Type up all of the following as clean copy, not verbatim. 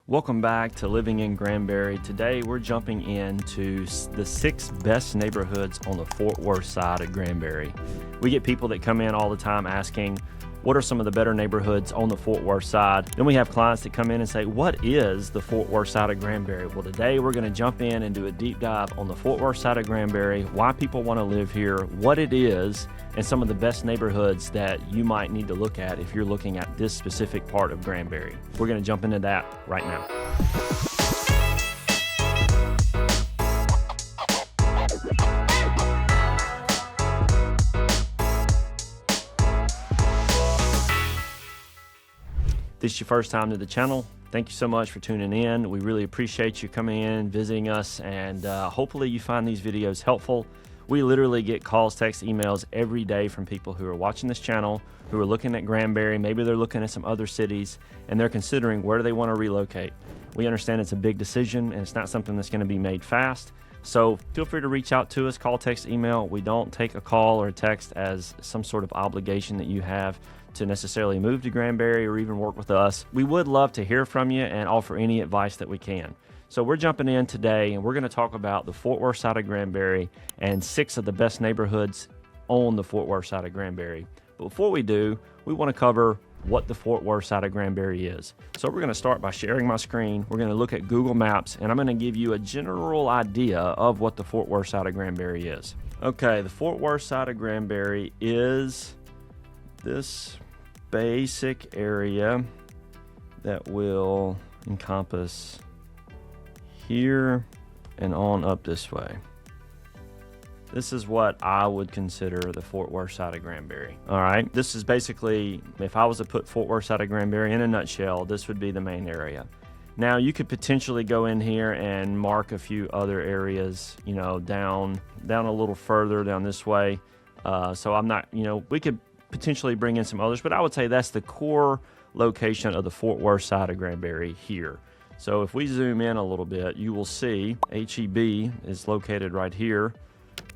Welcome back to Living in Granbury. Today we're jumping into the 6 best neighborhoods on the Fort Worth side of Granbury. We get people that come in all the time asking, what are some of the better neighborhoods on the Fort Worth side? Then we have clients that come in and say, what is the Fort Worth side of Granbury? Well, today we're going to jump in and do a deep dive on the Fort Worth side of Granbury, why people want to live here, what it is, and some of the best neighborhoods that you might need to look at if you're looking at this specific part of Granbury. We're going to jump into that right now. This is your first time to the channel. Thank you so much for tuning in. We really appreciate you coming in, visiting us, and hopefully you find these videos helpful. We literally get calls, texts, emails every day from people who are watching this channel, who are looking at Granbury, maybe they're looking at some other cities, and they're considering where do they want to relocate. We understand it's a big decision and it's not something that's going to be made fast. So feel free to reach out to us, call, text, email. We don't take a call or a text as some sort of obligation that you have to necessarily move to Granbury or even work with us. We would love to hear from you and offer any advice that we can. So we're jumping in today and we're going to talk about the Fort Worth side of Granbury and 6 of the best neighborhoods on the Fort Worth side of Granbury. But before we do, we want to cover what the Fort Worth side of Granbury is. So we're going to start by sharing my screen. We're going to look at Google Maps and I'm going to give you a general idea of what the Fort Worth side of Granbury is. Okay, the Fort Worth side of Granbury is this basic area that will encompass here and on up this way. This is what I would consider the Fort Worth side of Granbury. All right, this is basically, if I was to put Fort Worth side of Granbury in a nutshell, this would be the main area. Now you could potentially go in here and mark a few other areas, you know, down a little further down this way. So I'm not, you know, we could potentially bring in some others, but I would say that's the core location of the Fort Worth side of Granbury here. So if we zoom in a little bit, you will see HEB is located right here.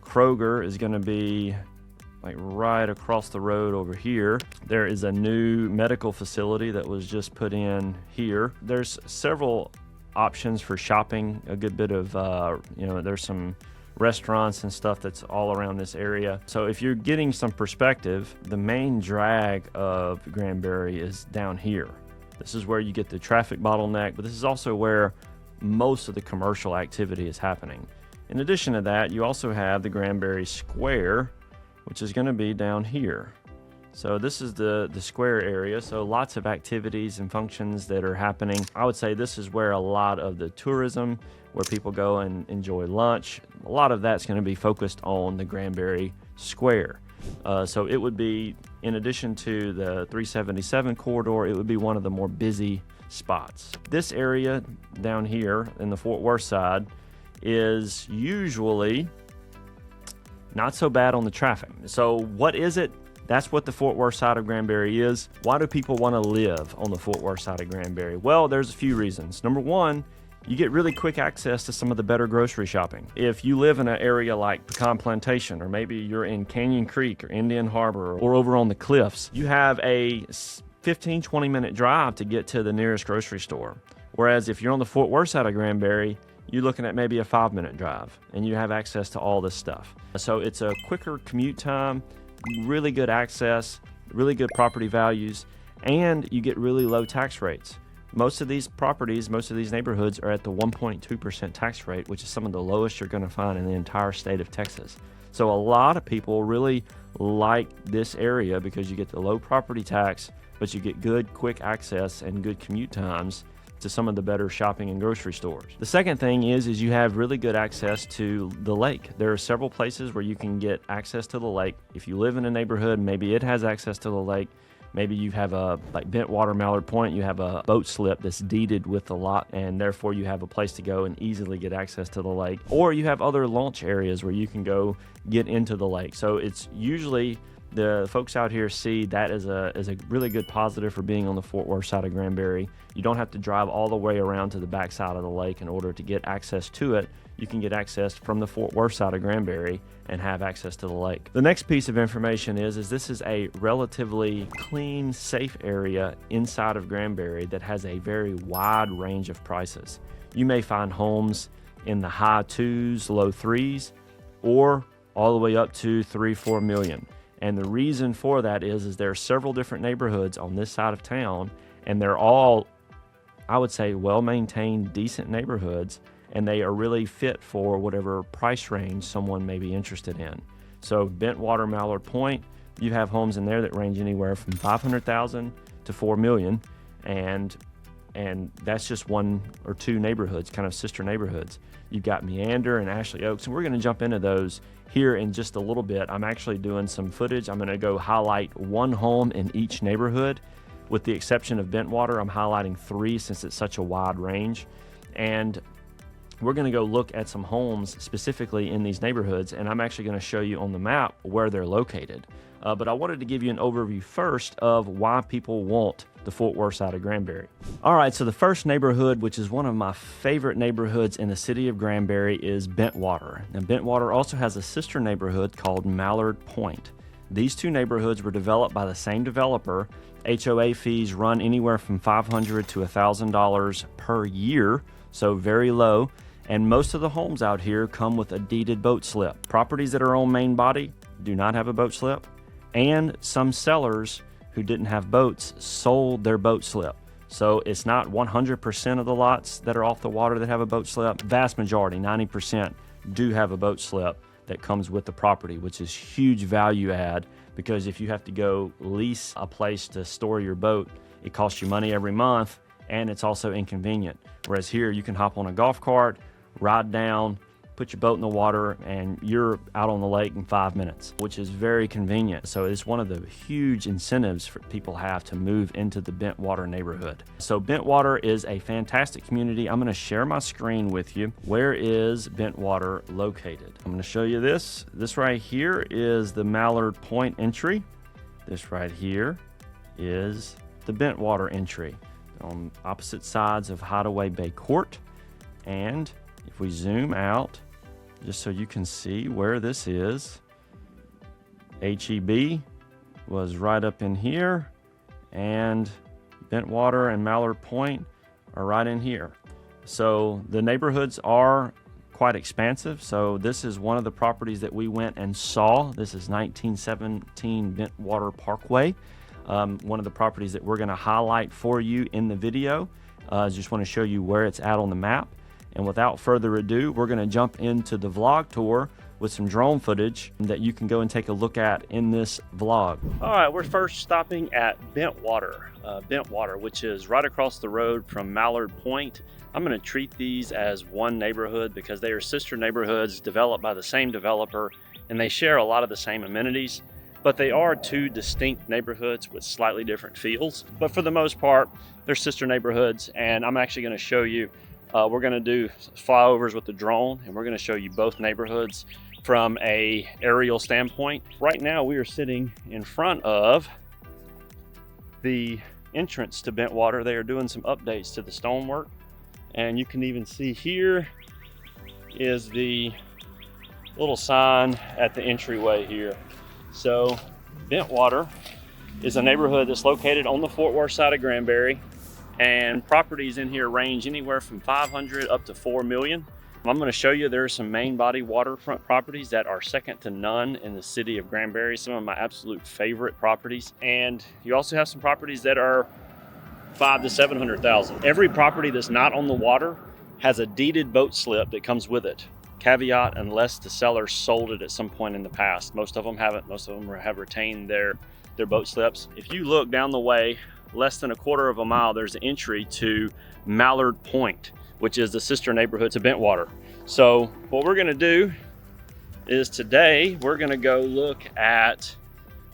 Kroger is going to be like right across the road over here. There is a new medical facility that was just put in here. There's several options for shopping, a good bit of, you know, there's some restaurants and stuff that's all around this area. So if you're getting some perspective, the main drag of Granbury is down here. This is where you get the traffic bottleneck, but this is also where most of the commercial activity is happening. In addition to that, you also have the Granbury Square, which is going to be down here. So this is the square area, so lots of activities and functions that are happening. I would say this is where a lot of the tourism, where people go and enjoy lunch, a lot of that's going to be focused on the Granbury Square. So it would be, in addition to the 377 corridor, it would be one of the more busy spots. This area down here in the Fort Worth side is usually not so bad on the traffic. So what is it? That's what the Fort Worth side of Granbury is. Why do people want to live on the Fort Worth side of Granbury? Well, there's a few reasons. Number one, you get really quick access to some of the better grocery shopping. If you live in an area like Pecan Plantation, or maybe you're in Canyon Creek or Indian Harbor or over on the cliffs, you have a 15-20 minute drive to get to the nearest grocery store. Whereas if you're on the Fort Worth side of Granbury, you're looking at maybe a 5-minute drive and you have access to all this stuff. So it's a quicker commute time, really good access, really good property values, and you get really low tax rates. Most of these properties, most of these neighborhoods are at the 1.2% tax rate, which is some of the lowest you're going to find in the entire state of Texas. So a lot of people really like this area because you get the low property tax, but you get good quick access and good commute times to some of the better shopping and grocery stores. The second thing is you have really good access to the lake. There are several places where you can get access to the lake. If you live in a neighborhood, maybe it has access to the lake. Maybe you have like Bentwater, Mallard Point, you have a boat slip that's deeded with the lot, and therefore you have a place to go and easily get access to the lake. Or you have other launch areas where you can go get into the lake. So it's usually the folks out here see that as a really good positive for being on the Fort Worth side of Granbury. You don't have to drive all the way around to the back side of the lake in order to get access to it. You can get access from the Fort Worth side of Granbury and have access to the lake. The next piece of information is this is a relatively clean, safe area inside of Granbury that has a very wide range of prices. You may find homes in the high 2s, low 3s, or all the way up to 3-4 million. And the reason for that is there are several different neighborhoods on this side of town, and they're all, I would say, well-maintained, decent neighborhoods, and they are really fit for whatever price range someone may be interested in. So Bentwater, Mallard Point, you have homes in there that range anywhere from $500,000 to $4 million, and that's just one or two neighborhoods, kind of sister neighborhoods. You've got Meander and Ashley Oaks, and we're going to jump into those here in just a little bit. I'm actually doing some footage. I'm going to go highlight one home in each neighborhood. With the exception of Bentwater, I'm highlighting 3 since it's such a wide range. And we're going to go look at some homes specifically in these neighborhoods, and I'm actually going to show you on the map where they're located. But I wanted to give you an overview first of why people want the Fort Worth side of Granbury. All right, so the first neighborhood, which is one of my favorite neighborhoods in the city of Granbury, is Bentwater. Now, Bentwater also has a sister neighborhood called Mallard Point. These two neighborhoods were developed by the same developer. HOA fees run anywhere from $500 to $1,000 per year, so very low. And most of the homes out here come with a deeded boat slip. Properties that are on main body do not have a boat slip, and some sellers who didn't have boats sold their boat slip. So it's not 100% of the lots that are off the water that have a boat slip. Vast majority, 90%, do have a boat slip that comes with the property, which is huge value add, because if you have to go lease a place to store your boat, it costs you money every month, and it's also inconvenient. Whereas here, you can hop on a golf cart, ride down, put your boat in the water, and you're out on the lake in 5 minutes, which is very convenient. So it's one of the huge incentives for people have to move into the Bentwater neighborhood. So Bentwater is a fantastic community. I'm going to share my screen with you. Where is Bentwater located? I'm going to show you this. This right here is the Mallard Point entry. This right here is the Bentwater entry on opposite sides of Hideaway Bay Court. And if we zoom out, just so you can see where this is, HEB was right up in here, and Bentwater and Mallard Point are right in here. So the neighborhoods are quite expansive. So this is one of the properties that we went and saw. This is 1917 Bentwater Parkway. One of the properties that we're going to highlight for you in the video. Just want to show you where it's at on the map. And without further ado, we're going to jump into the vlog tour with some drone footage that you can go and take a look at in this vlog. All right, we're first stopping at Bentwater, which is right across the road from Mallard Point. I'm going to treat these as one neighborhood because they are sister neighborhoods developed by the same developer, and they share a lot of the same amenities, but they are two distinct neighborhoods with slightly different feels. But for the most part, they're sister neighborhoods, and I'm actually going to show you we're going to do flyovers with the drone, and we're going to show you both neighborhoods from a aerial standpoint. Right now we are sitting in front of the entrance to Bentwater. They are doing some updates to the stonework, and you can even see here is the little sign at the entryway here. So Bentwater is a neighborhood that's located on the Fort Worth side of Granbury, and properties in here range anywhere from 500 up to 4 million. I'm going to show you there are some main body waterfront properties that are second to none in the city of Granbury, some of my absolute favorite properties. And you also have some properties that are 500 to 700,000. Every property that's not on the water has a deeded boat slip that comes with it. Caveat, unless the seller sold it at some point in the past. Most of them haven't. Most of them have retained their boat slips. If you look down the way, less than a quarter of a mile, there's an entry to Mallard Point, which is the sister neighborhood to Bentwater. So what we're gonna do is today, we're gonna go look at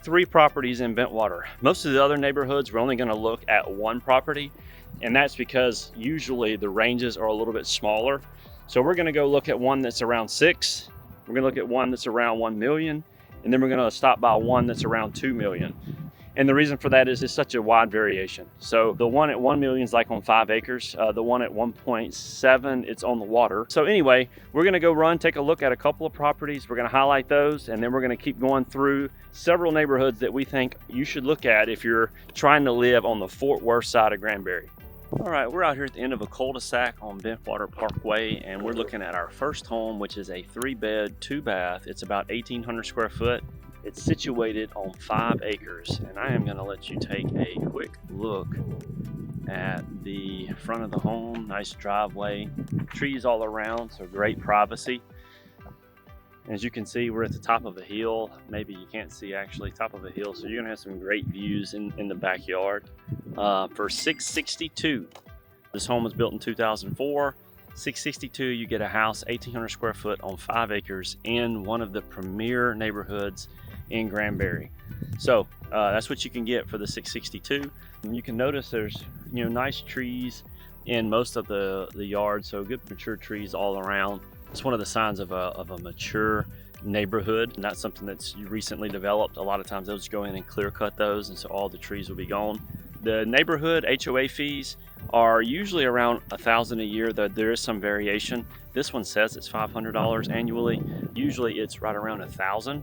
3 properties in Bentwater. Most of the other neighborhoods, we're only gonna look at 1 property, and that's because usually the ranges are a little bit smaller. So we're gonna go look at one that's around 6, we're gonna look at one that's around 1 million, and then we're going to stop by one that's around 2 million. And the reason for that is it's such a wide variation. So the one at 1 million is like on 5 acres. The one at 1.7, it's on the water. So anyway, we're gonna go take a look at a couple of properties. We're gonna highlight those, and then we're gonna keep going through several neighborhoods that we think you should look at if you're trying to live on the Fort Worth side of Granbury. All right, we're out here at the end of a cul-de-sac on Bentwater Parkway, and we're looking at our first home, which is a 3-bed, 2-bath. It's about 1,800 square foot. It's situated on 5 acres, and I am going to let you take a quick look at the front of the home. Nice driveway, trees all around, so great privacy. As you can see, we're at the top of a hill. Maybe you can't see actually, top of a hill, so you're going to have some great views in the backyard. For $662, this home was built in 2004. $662, you get a house 1,800 square foot on 5 acres in one of the premier neighborhoods in Granbury. So that's what you can get for the $662. You can notice there's nice trees in most of the yard, so good mature trees all around. It's one of the signs of a mature neighborhood, not something that's recently developed. A lot of times they'll just go in and clear cut those, and so all the trees will be gone. The neighborhood HOA fees are usually around $1,000 a year, though there is some variation. This one says it's $500 annually. Usually it's right around $1,000,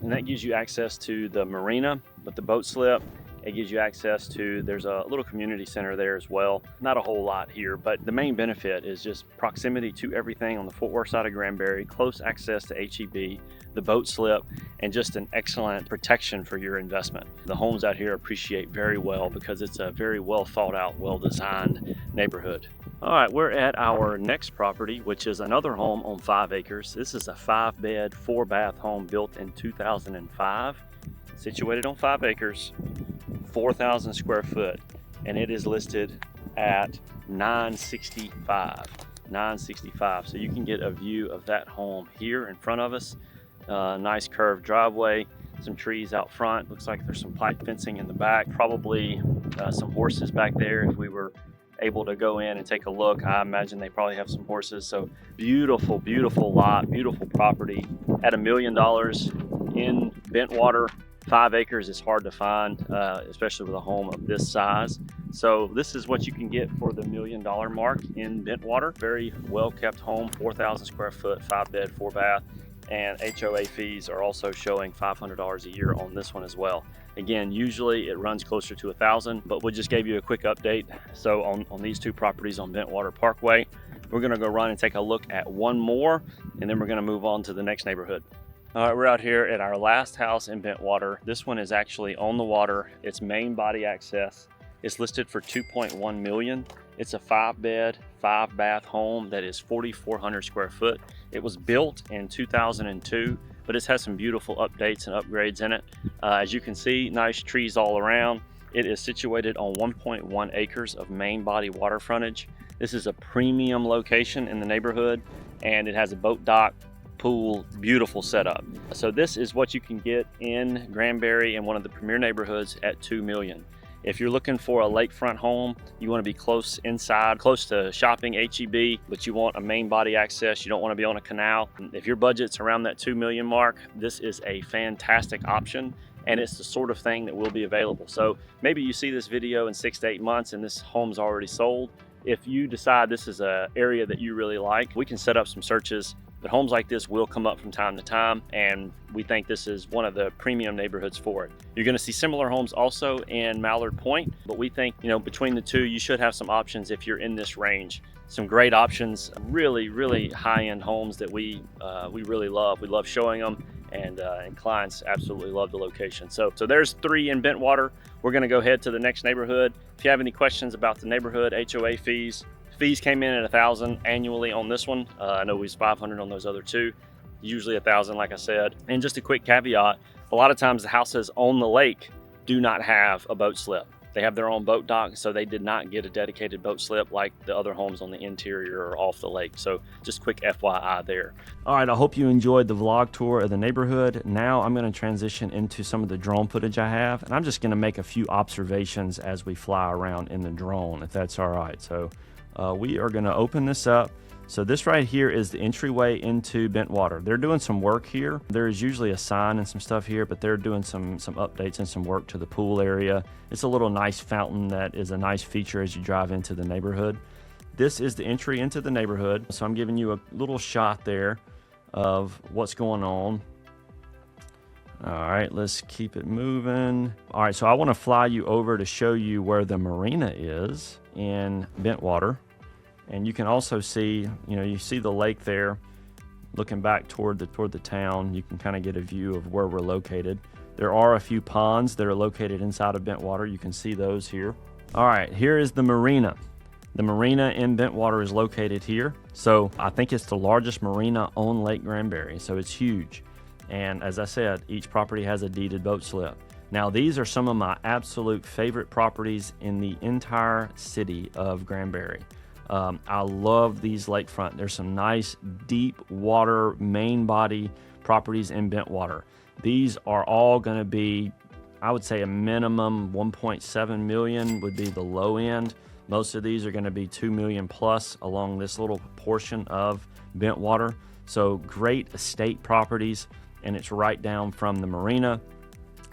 and that gives you access to the marina with the boat slip. It gives you access to, there's a little community center there as well. Not a whole lot here, but the main benefit is just proximity to everything on the Fort Worth side of Granbury, close access to HEB, the boat slip, and just an excellent protection for your investment. The homes out here appreciate very well because it's a very well thought out, well designed neighborhood. All right, we're at our next property, which is another home on 5 acres. This is a 5-bed, 4-bath home built in 2005, situated on 5 acres, 4,000 square foot, and it is listed at $965. So you can get a view of that home here in front of us. Nice curved driveway, some trees out front. Looks like there's some pipe fencing in the back, probably some horses back there. If we were able to go in and take a look, I imagine they probably have some horses. So beautiful, beautiful lot, beautiful property at $1 million in Bentwater. 5 acres is hard to find, especially with a home of this size. So this is what you can get for the $1 million mark in Bentwater. Very well kept home, 4,000 square foot, 5-bed, 4-bath, and HOA fees are also showing $500 a year on this one as well. Again, usually it runs closer to $1,000, but we just gave you a quick update. So on these 2 properties on Bentwater Parkway, we're gonna go run and take a look at one more, and then we're gonna move on to the next neighborhood. All right, we're out here at our last house in Bentwater. This one is actually on the water. It's main body access. It's listed for $2.1 million. It's a 5-bed, 5-bath home that is 4,400 square foot. It was built in 2002, but it has some beautiful updates and upgrades in it. As you can see, nice trees all around. It is situated on 1.1 acres of main body water frontage. This is a premium location in the neighborhood, and it has a boat dock, pool, beautiful setup. So this is what you can get in Granbury in one of the premier neighborhoods at $2 million. If you're looking for a lakefront home, you want to be close inside, close to shopping, HEB, but you want a main body access, you don't want to be on a canal. If your budget's around that $2 million mark, this is a fantastic option, and it's the sort of thing that will be available. So maybe you see this video in 6 to 8 months and this home's already sold. If you decide this is an area that you really like, we can set up some searches. But homes like this will come up from time to time, and we think this is one of the premium neighborhoods for it. You're going to see similar homes also in Mallard Point, but we think, between the two, you should have some options if you're in this range. Some great options, really, really high-end homes that we really love. We love showing them, and clients absolutely love the location. So there's 3 in Bentwater. We're going to go ahead to the next neighborhood. If you have any questions about the neighborhood, HOA fees came in at $1,000 annually on this one. I know we was $500 on those other 2, usually $1,000 like I said. And just a quick caveat, a lot of times the houses on the lake do not have a boat slip. They have their own boat dock, so they did not get a dedicated boat slip like the other homes on the interior or off the lake. So just quick FYI there. All right, I hope you enjoyed the vlog tour of the neighborhood. Now I'm going to transition into some of the drone footage I have, and I'm just going to make a few observations as we fly around in the drone, if that's all right. So we are going to open this up. So this right here is the entryway into Bentwater. They're doing some work here. There is usually a sign and some stuff here, but they're doing some updates and some work to the pool area. It's a little nice fountain that is a nice feature as you drive into the neighborhood. This is the entry into the neighborhood. So I'm giving you a little shot there of what's going on. All right, let's keep it moving. All right, so I want to fly you over to show you where the marina is in Bentwater. And you can also see, you see the lake there. Looking back toward the town, you can kind of get a view of where we're located. There are a few ponds that are located inside of Bentwater. You can see those here. All right, here is the marina. The marina in Bentwater is located here. So I think it's the largest marina on Lake Granbury, so it's huge. And as I said, each property has a deeded boat slip. Now, these are some of my absolute favorite properties in the entire city of Granbury. I love these lakefront. There's some nice deep water main body properties in Bentwater. These are all going to be, I would say, a minimum 1.7 million would be the low end. Most of these are going to be 2 million plus along this little portion of Bentwater. So great estate properties, and it's right down from the marina.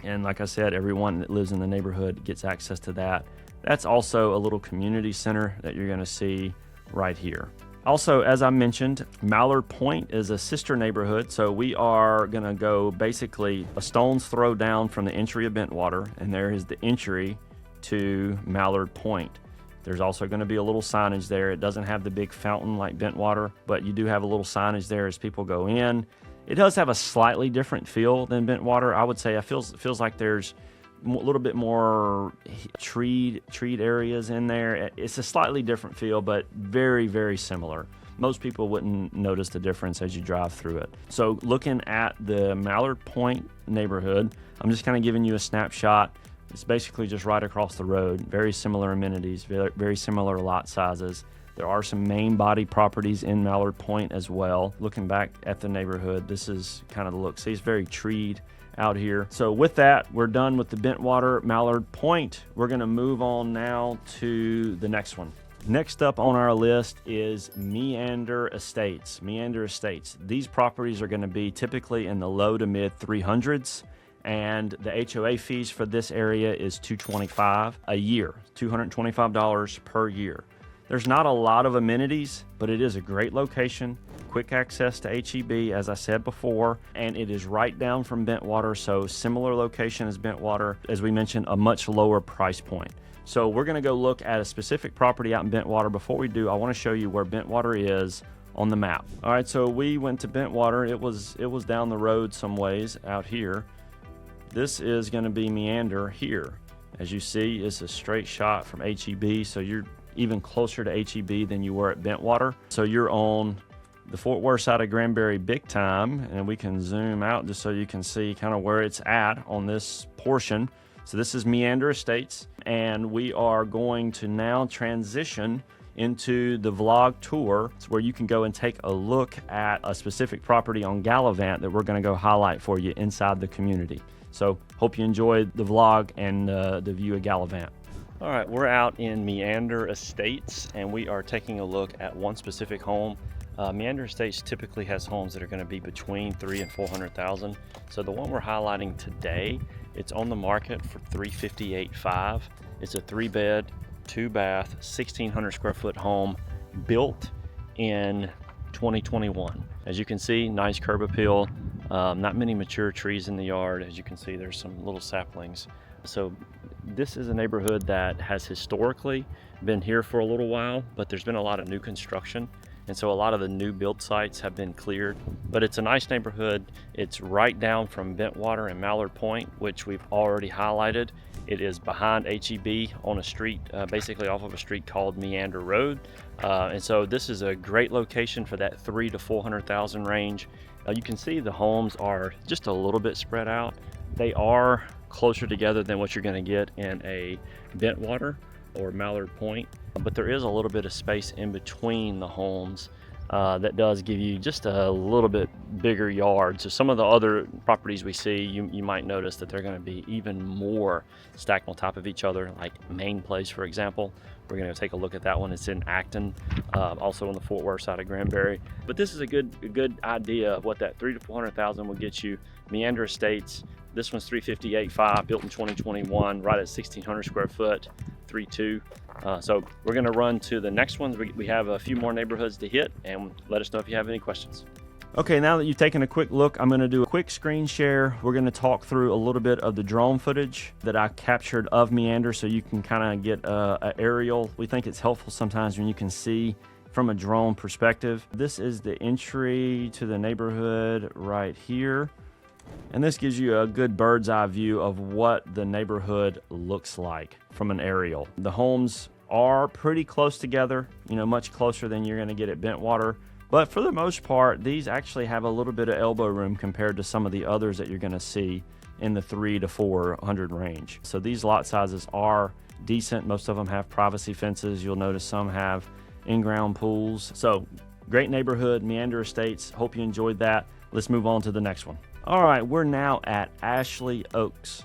And like I said, everyone that lives in the neighborhood gets access to that. That's also a little community center that you're going to see right here. Also, as I mentioned, Mallard Point is a sister neighborhood. So we are going to go basically a stone's throw down from the entry of Bentwater, and there is the entry to Mallard Point. There's also going to be a little signage there. It doesn't have the big fountain like Bentwater, but you do have a little signage there as people go in. It does have a slightly different feel than Bentwater. I would say it feels like there's a little bit more treed areas in there. It's a slightly different feel, but very, very similar. Most people wouldn't notice the difference as you drive through it. So looking at the Mallard Point neighborhood, I'm just kind of giving you a snapshot. It's basically just right across the road. Very similar amenities, very similar lot sizes. There are some main body properties in Mallard Point as well. Looking back at the neighborhood, this is kind of the look. See, it's very treed out here. So with that, we're done with the Bentwater Mallard Point. We're going to move on now to the next one. Next up on our list is Meander Estates. Meander Estates. These properties are going to be typically in the low to mid 300s. And the HOA fees for this area is $225 a year, $225 per year. There's not a lot of amenities, but it is a great location, quick access to HEB, as I said before, and it is right down from Bentwater, so similar location as Bentwater. As we mentioned, a much lower price point. So we're going to go look at a specific property out in Bentwater. Before we do, I want to show you where Bentwater is on the map. All right, so we went to Bentwater. It was down the road some ways out here. This is going to be Meander here. As you see, it's a straight shot from HEB, so you're even closer to HEB than you were at Bentwater. So you're on the Fort Worth side of Granbury big time, and we can zoom out just so you can see kind of where it's at on this portion. So this is Meander Estates, and we are going to now transition into the vlog tour. It's where you can go and take a look at a specific property on Gallivant that we're going to go highlight for you inside the community. So hope you enjoyed the vlog and the view of Gallivant. All right, we're out in Meander Estates, and we are taking a look at one specific home. Meander Estates typically has homes that are going to be between $300,000 and $400,000. So the one we're highlighting today, it's on the market for $358,500. It's a 3-bed, 2-bath, 1,600 square foot home built in 2021. As you can see, nice curb appeal. Not many mature trees in the yard. As you can see, there's some little saplings. So this is a neighborhood that has historically been here for a little while, but there's been a lot of new construction. And so a lot of the new build sites have been cleared, but it's a nice neighborhood. It's right down from Bentwater and Mallard Point, which we've already highlighted. It is behind HEB on a street, basically off of a street called Meander Road. And so this is a great location for that $300,000 to $400,000 range. You can see the homes are just a little bit spread out. They are closer together than what you're going to get in a Bentwater or Mallard Point, but there is a little bit of space in between the homes. that does give you just a little bit bigger yard. So some of the other properties we see, you might notice that they're going to be even more stacked on top of each other, like Main Place, for example. We're going to take a look at that one. It's in Acton, also on the Fort Worth side of Granbury. But this is a good idea of what that 300,000 to 400,000 will get you. Meander Estates. This one's 358.5, built in 2021, right at 1,600 square foot, 3.2. So we're going to run to the next ones. We have a few more neighborhoods to hit, and let us know if you have any questions. Okay, now that you've taken a quick look, I'm going to do a quick screen share. We're going to talk through a little bit of the drone footage that I captured of Meander, so you can kind of get an aerial. We think it's helpful sometimes when you can see from a drone perspective. This is the entry to the neighborhood right here. And this gives you a good bird's eye view of what the neighborhood looks like from an aerial. The homes are pretty close together, much closer than you're going to get at Bentwater. But for the most part, these actually have a little bit of elbow room compared to some of the others that you're going to see in the 300 to 400 range. So these lot sizes are decent. Most of them have privacy fences. You'll notice some have in-ground pools. So great neighborhood, Meander Estates. Hope you enjoyed that. Let's move on to the next one. All right, we're now at Ashley Oaks.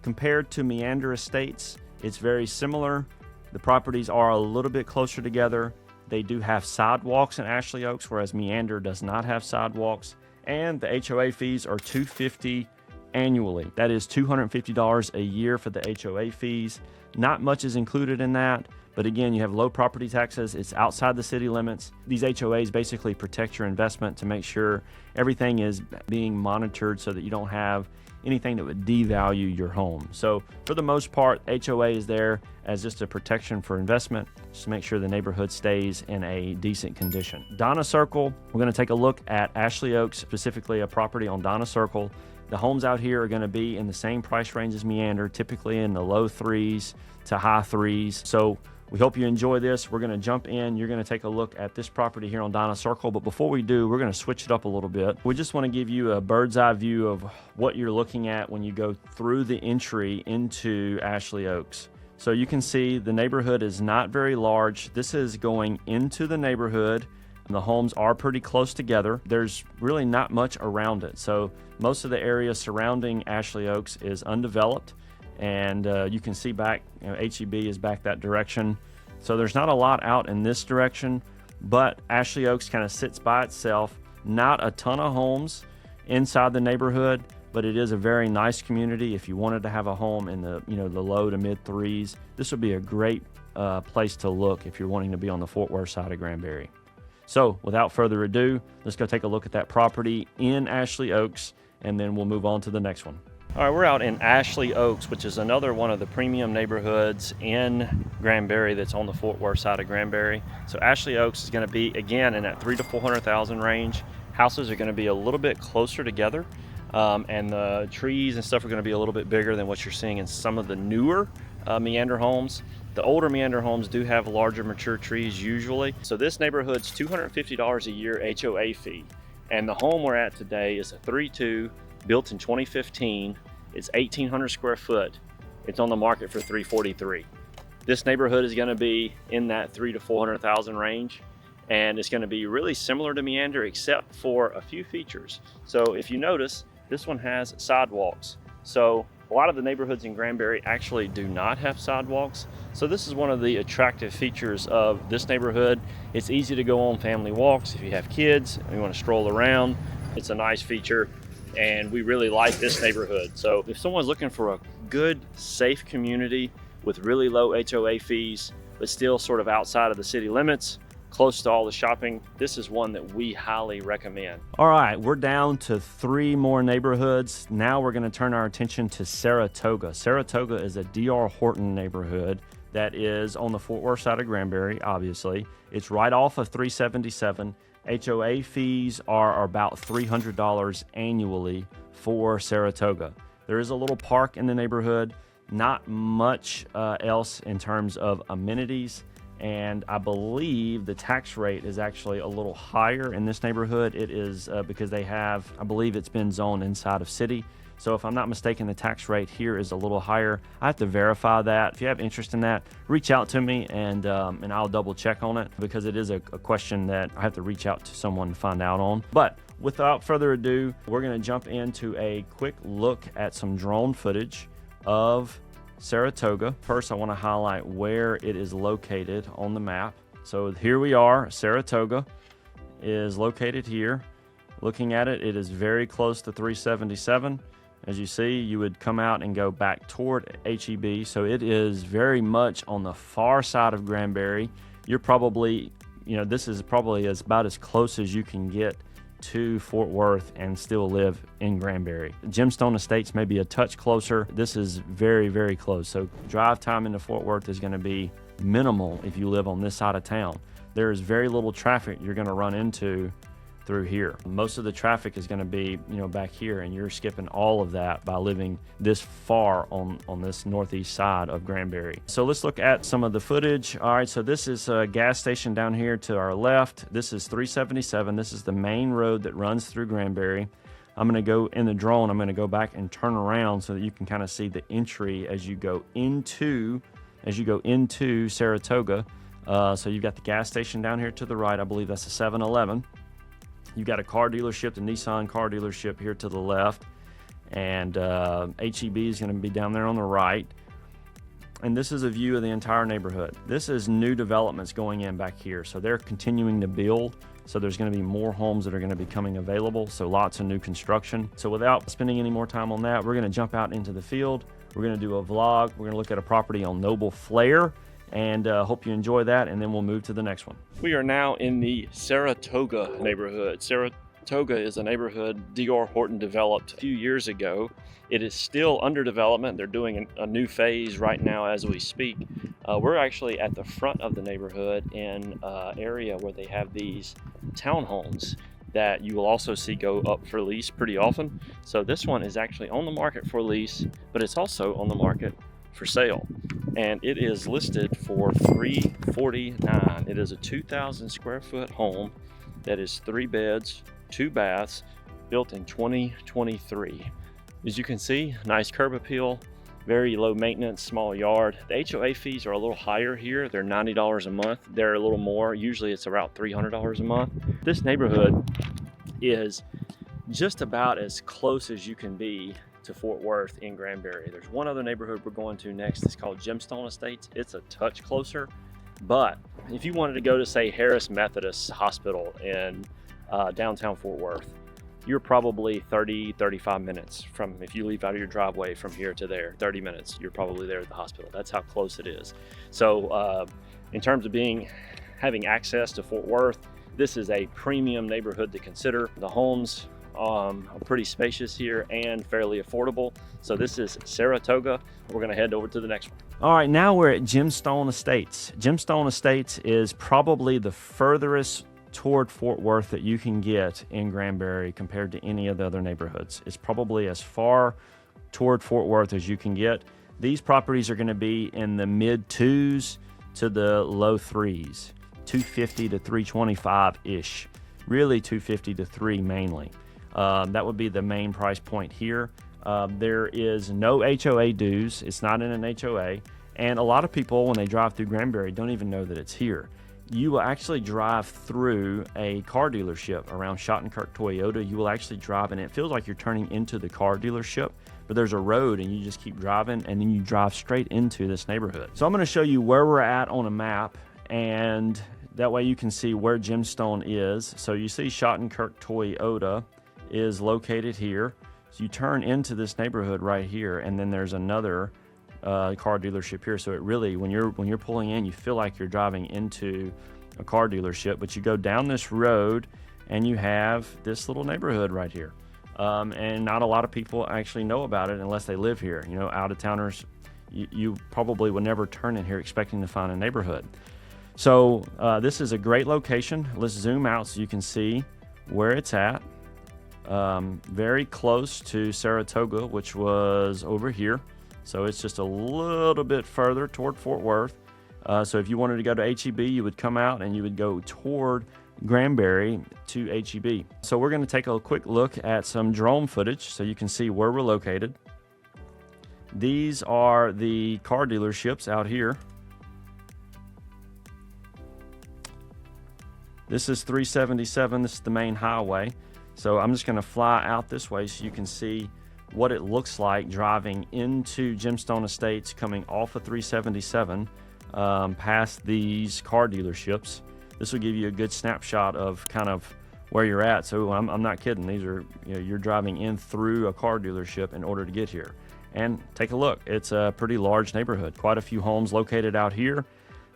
Compared to Meander Estates, it's very similar. The properties are a little bit closer together. They do have sidewalks in Ashley Oaks, whereas Meander does not have sidewalks. And the HOA fees are $250 annually. That is $250 a year for the HOA fees. Not much is included in that. But again, you have low property taxes. It's outside the city limits. These HOAs basically protect your investment to make sure everything is being monitored so that you don't have anything that would devalue your home. So for the most part, HOA is there as just a protection for investment, just to make sure the neighborhood stays in a decent condition. Donna Circle, we're going to take a look at Ashley Oaks, specifically a property on Donna Circle. The homes out here are going to be in the same price range as Meander, typically in the low 3s to high 3s. So we hope you enjoy this. We're going to jump in. You're going to take a look at this property here on Donna Circle. But before we do, we're going to switch it up a little bit. We just want to give you a bird's eye view of what you're looking at when you go through the entry into Ashley Oaks. So you can see the neighborhood is not very large. This is going into the neighborhood. And the homes are pretty close together. There's really not much around it. So most of the area surrounding Ashley Oaks is undeveloped. And you can see back, HEB is back that direction. So there's not a lot out in this direction, but Ashley Oaks kind of sits by itself. Not a ton of homes inside the neighborhood, but it is a very nice community. If you wanted to have a home in the, the low to mid 3s, this would be a great place to look if you're wanting to be on the Fort Worth side of Granbury. So without further ado, let's go take a look at that property in Ashley Oaks, and then we'll move on to the next one. All right, we're out in Ashley Oaks, which is another one of the premium neighborhoods in Granbury that's on the Fort Worth side of Granbury. So Ashley Oaks is going to be, again, in that 300,000 to 400,000 range. Houses are going to be a little bit closer together, and the trees and stuff are going to be a little bit bigger than what you're seeing in some of the newer Meander homes. The older Meander homes do have larger mature trees usually. So this neighborhood's $250 a year HOA fee. And the home we're at today is a 3.2, built in 2015. It's 1,800 square foot. It's on the market for $343. This neighborhood is going to be in that 300,000 to 400,000 range, and it's going to be really similar to Meander except for a few features. So if you notice, this one has sidewalks. So a lot of the neighborhoods in Granbury actually do not have sidewalks. So this is one of the attractive features of this neighborhood. It's easy to go on family walks if you have kids and you want to stroll around. It's a nice feature, and we really like this neighborhood. So if someone's looking for a good, safe community with really low HOA fees, but still sort of outside of the city limits, close to all the shopping, this is one that we highly recommend. All right, we're down to 3 more neighborhoods. Now we're going to turn our attention to Saratoga. Saratoga is a D.R. Horton neighborhood that is on the Fort Worth side of Granbury, obviously. It's right off of 377. HOA fees are about $300 annually for Saratoga. There is a little park in the neighborhood, not much else in terms of amenities. And I believe the tax rate is actually a little higher in this neighborhood. It is because they have, I believe it's been zoned inside of city. So if I'm not mistaken, the tax rate here is a little higher. I have to verify that. If you have interest in that, reach out to me and I'll double check on it, because it is a question that I have to reach out to someone to find out on. But without further ado, we're going to jump into a quick look at some drone footage of Saratoga. First, I want to highlight where it is located on the map. So here we are. Saratoga is located here. Looking at it, it is very close to 377. As you see, you would come out and go back toward HEB. So it is very much on the far side of Granbury. You're probably, this is probably about as close as you can get to Fort Worth and still live in Granbury. Gemstone Estates may be a touch closer. This is very, very close. So drive time into Fort Worth is going to be minimal if you live on this side of town. There is very little traffic you're going to run into through here. Most of the traffic is going to be, back here, and you're skipping all of that by living this far on this northeast side of Granbury. So let's look at some of the footage. All right, so this is a gas station down here to our left. This is 377. This is the main road that runs through Granbury. I'm going to go in the drone. I'm going to go back and turn around so that you can kind of see the entry as you go into Saratoga. So you've got the gas station down here to the right. I believe that's a 7-Eleven. You've got a car dealership, the Nissan car dealership here to the left, and HEB is going to be down there on the right. And this is a view of the entire neighborhood. This is new developments going in back here. So they're continuing to build. So there's going to be more homes that are going to be coming available. So lots of new construction. So without spending any more time on that, we're going to jump out into the field. We're going to do a vlog. We're going to look at a property on Noble Flair. And hope you enjoy that, and then we'll move to the next one. We are now in the Saratoga neighborhood. Saratoga is a neighborhood D.R. Horton developed a few years ago. It is still under development. They're doing a new phase right now as we speak. We're actually at the front of the neighborhood in an area where they have these townhomes that you will also see go up for lease pretty often. So this one is actually on the market for lease, but it's also on the market for sale, and it is listed for $349. It is a 2,000 square foot home that is 3 beds, 2 baths, built in 2023. As you can see, nice curb appeal, very low maintenance, small yard. The HOA fees are a little higher here. They're $90 a month. They're a little more. Usually it's around $300 a month. This neighborhood is just about as close as you can be to Fort Worth in Granbury. There's one other neighborhood we're going to next. It's called Gemstone Estates. It's a touch closer, but if you wanted to go to, say, Harris Methodist Hospital in downtown Fort Worth, you're probably 30-35 minutes from, if you leave out of your driveway from here to there, 30 minutes, you're probably there at the hospital. That's how close it is. So in terms of having access to Fort Worth, this is a premium neighborhood to consider. The homes are pretty spacious here and fairly affordable. So this is Saratoga. We're going to head over to the next one. All right, now we're at Gemstone Estates. Gemstone Estates is probably the furthest toward Fort Worth that you can get in Granbury compared to any of the other neighborhoods. It's probably as far toward Fort Worth as you can get. These properties are going to be in the mid 2s to the low 3s, 250 to 325-ish, really 250 to 3 mainly. That would be the main price point here. There is no HOA dues. It's not in an HOA. And a lot of people, when they drive through Granbury, don't even know that it's here. You will actually drive through a car dealership around Schottenkirk Toyota. You will actually drive, and it feels like you're turning into the car dealership, but there's a road and you just keep driving, and then you drive straight into this neighborhood. So I'm going to show you where we're at on a map, and that way you can see where Gemstone is. So you see Schottenkirk Toyota is located here. So you turn into this neighborhood right here, and then there's another car dealership here. So it really, when you're pulling in, you feel like you're driving into a car dealership, but you go down this road and you have this little neighborhood right here. And not a lot of people actually know about it unless they live here. You know, out-of-towners, you probably would never turn in here expecting to find a neighborhood. So this is a great location. Let's zoom out so you can see where it's at. Very close to Saratoga, which was over here. So it's just a little bit further toward Fort Worth. So if you wanted to go to HEB, you would come out and you would go toward Granbury to HEB. So we're going to take a quick look at some drone footage so you can see where we're located. These are the car dealerships out here. This is 377. This is the main highway. So I'm just going to fly out this way so you can see what it looks like driving into Gemstone Estates, coming off of 377 past these car dealerships. This will give you a good snapshot of kind of where you're at. So I'm not kidding. These are, you're driving in through a car dealership in order to get here. And take a look. It's a pretty large neighborhood. Quite a few homes located out here.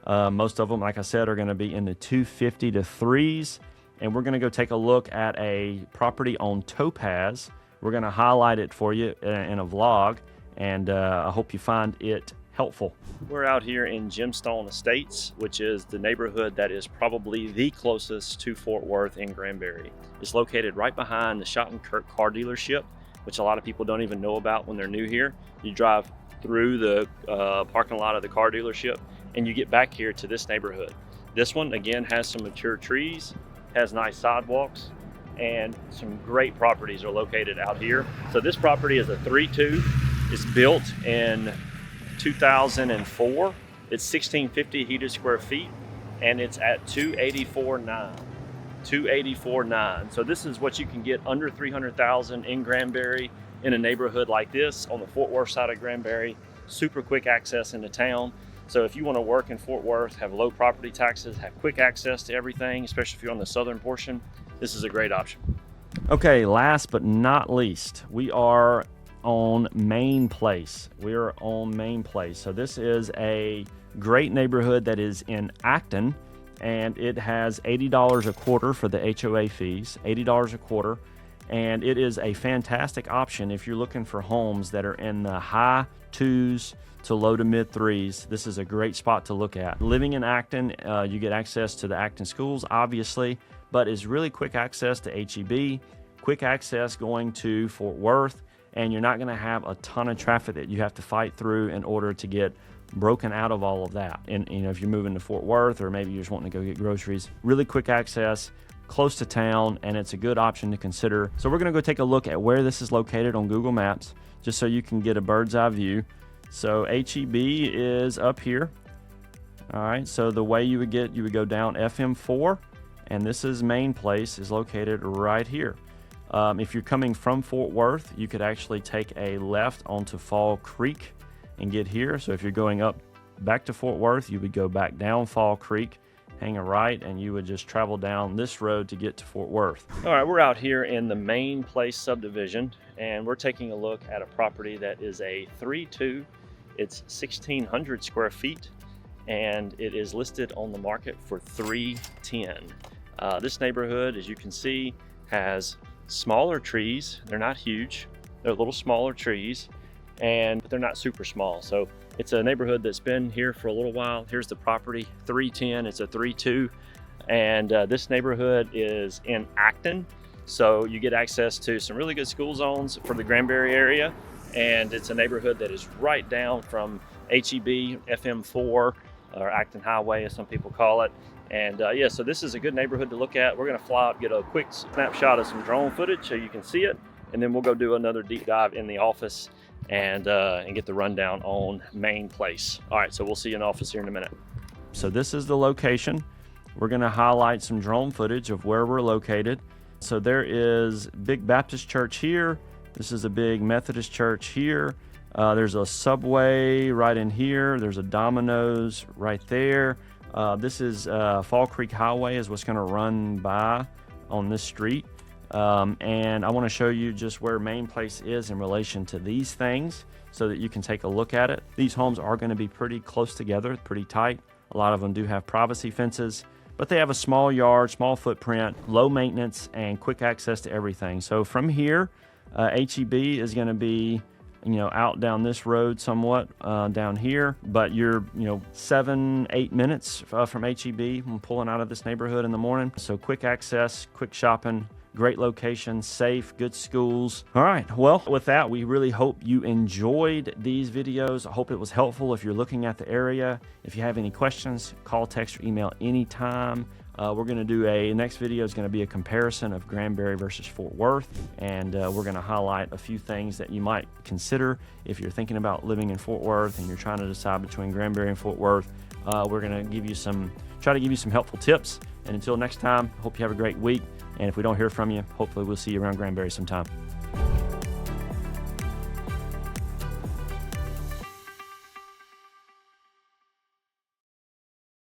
Most of them, like I said, are going to be in the 250 to 3s. And we're going to go take a look at a property on Topaz. We're going to highlight it for you in a vlog, and I hope you find it helpful. We're out here in Gemstone Estates, which is the neighborhood that is probably the closest to Fort Worth in Granbury. It's located right behind the Shot and Kirk car dealership, which a lot of people don't even know about when they're new here. You drive through the parking lot of the car dealership and you get back here to this neighborhood. This one, again, has some mature trees, has nice sidewalks, and some great properties are located out here. So this property is a 3-2. It's built in 2004. It's 1650 heated square feet, and it's at 284.9. 284.9. So this is what you can get under 300,000 in Granbury in a neighborhood like this on the Fort Worth side of Granbury. Super quick access into town. So if you want to work in Fort Worth, have low property taxes, have quick access to everything, especially if you're on the southern portion, this is a great option. Okay, last but not least, we are on Main Place. We're on Main Place. So this is a great neighborhood that is in Acton, and it has $80 a quarter for the HOA fees, $80 a quarter. And it is a fantastic option if you're looking for homes that are in the high 2s to low to mid 3s. This is a great spot to look at. Living in Acton, you get access to the Acton schools, obviously, but it's really quick access to HEB, quick access going to Fort Worth, and you're not going to have a ton of traffic that you have to fight through in order to get broken out of all of that. And if you're moving to Fort Worth, or maybe you're just wanting to go get groceries, really quick access, close to town, and it's a good option to consider. So we're going to go take a look at where this is located on Google Maps, just so you can get a bird's eye view. So HEB is up here. All right, so the way you would go down FM4, and this is Main Place is located right here. If you're coming from Fort Worth, you could actually take a left onto Fall Creek and get here. So if you're going up back to Fort Worth, you would go back down Fall Creek, hang a right, and you would just travel down this road to get to Fort Worth. All right, we're out here in the Main Place subdivision, and we're taking a look at a property that is a 3-2. It's 1,600 square feet, and it is listed on the market for $310. This neighborhood, as you can see, has smaller trees. They're not huge. They're little smaller trees, but they're not super small. So it's a neighborhood that's been here for a little while. Here's the property, 310. It's a 3-2, and this neighborhood is in Acton. So you get access to some really good school zones for the Granbury area, and it's a neighborhood that is right down from HEB, FM4, or Acton Highway, as some people call it. And yeah, so this is a good neighborhood to look at. We're going to fly up, get a quick snapshot of some drone footage so you can see it, and then we'll go do another deep dive in the office and get the rundown on Main Place. All right, so we'll see you in the office here in a minute. So this is the location. We're going to highlight some drone footage of where we're located. So there is Big Baptist Church here. This is a big Methodist church here. There's a Subway right in here. There's a Domino's right there. This is Fall Creek Highway is what's going to run by on this street. And I want to show you just where Main Place is in relation to these things so that you can take a look at it. These homes are going to be pretty close together, pretty tight. A lot of them do have privacy fences, but they have a small yard, small footprint, low maintenance, and quick access to everything. So from here, HEB is going to be out down this road somewhat down here, but you're 7-8 minutes from HEB when pulling out of this neighborhood in the morning. So quick access, quick shopping, great location, safe, good schools. All right, well, with that, we really hope you enjoyed these videos. I hope it was helpful if you're looking at the area. If you have any questions, call, text, or email anytime. We're going to do next video is going to be a comparison of Granbury versus Fort Worth, and we're going to highlight a few things that you might consider if you're thinking about living in Fort Worth and you're trying to decide between Granbury and Fort Worth. We're going to try to give you some helpful tips. And until next time, hope you have a great week. And if we don't hear from you, hopefully we'll see you around Granbury sometime.